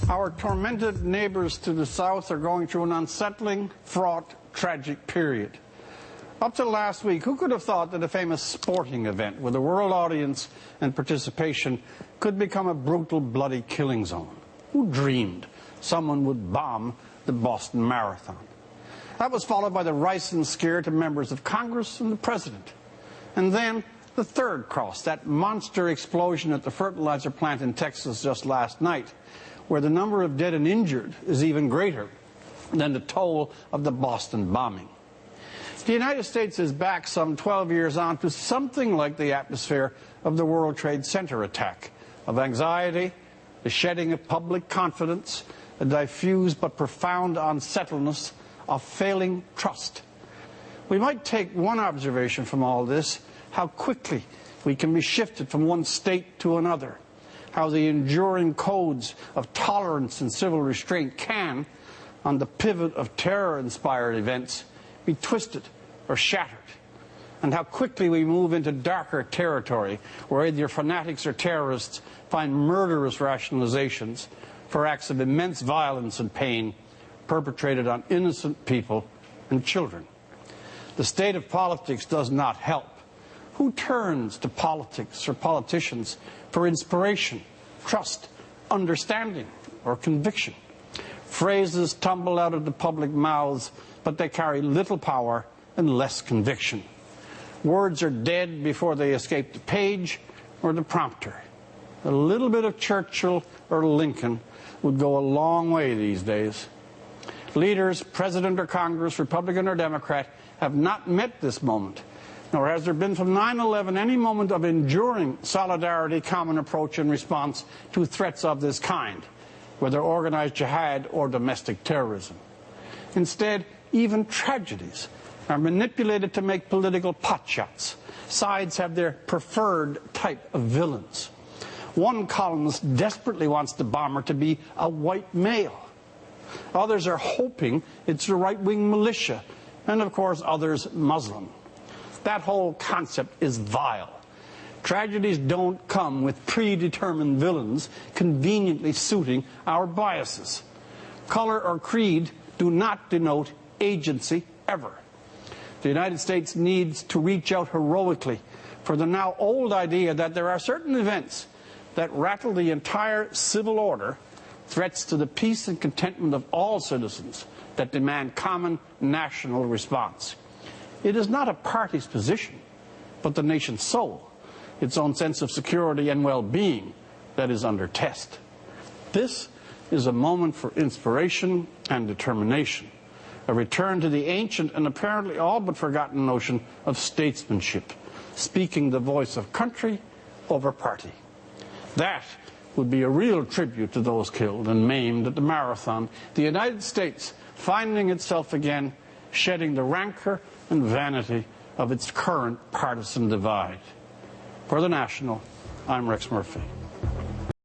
Our tormented neighbors to the south are going through an unsettling, fraught, tragic period. Up till last week, who could have thought that a famous sporting event with a world audience and participation could become a brutal, bloody killing zone? Who dreamed someone would bomb the Boston Marathon? That was followed by the ricin scare to members of Congress and the President. And then the third cross, that monster explosion at the fertilizer plant in Texas just last night, where the number of dead and injured is even greater than the toll of the Boston bombing. The United States is back some 12 years on to something like the atmosphere of the World Trade Center attack, of anxiety, the shedding of public confidence, a diffused but profound unsettledness, of failing trust. We might take one observation from all this: how quickly we can be shifted from one state to another, how the enduring codes of tolerance and civil restraint can, on the pivot of terror-inspired events, be twisted or shattered, and how quickly we move into darker territory where either fanatics or terrorists find murderous rationalizations for acts of immense violence and pain perpetrated on innocent people and children. The state of politics does not help. Who turns to politics or politicians for inspiration, trust, understanding, or conviction? Phrases tumble out of the public mouths, but they carry little power and less conviction. Words are dead before they escape the page or the prompter. A little bit of Churchill or Lincoln would go a long way these days. Leaders, President or Congress, Republican or Democrat, have not met this moment, nor has there been from 9/11 any moment of enduring solidarity, common approach and response to threats of this kind, whether organized jihad or domestic terrorism. Instead, even tragedies are manipulated to make political potshots. Sides have their preferred type of villains. One columnist desperately wants the bomber to be a white male. Others are hoping it's the right-wing militia, and of course others Muslim. That whole concept is vile. Tragedies don't come with predetermined villains conveniently suiting our biases. Color or creed do not denote agency ever. The United States needs to reach out heroically for the now old idea that there are certain events that rattle the entire civil order, threats to the peace and contentment of all citizens, that demand common national response. It is not a party's position, but the nation's soul, its own sense of security and well-being, that is under test. This is a moment for inspiration and determination, a return to the ancient and apparently all but forgotten notion of statesmanship, speaking the voice of country over party. That would be a real tribute to those killed and maimed at the marathon, the United States finding itself again, shedding the rancor and vanity of its current partisan divide. For The National, I'm Rex Murphy.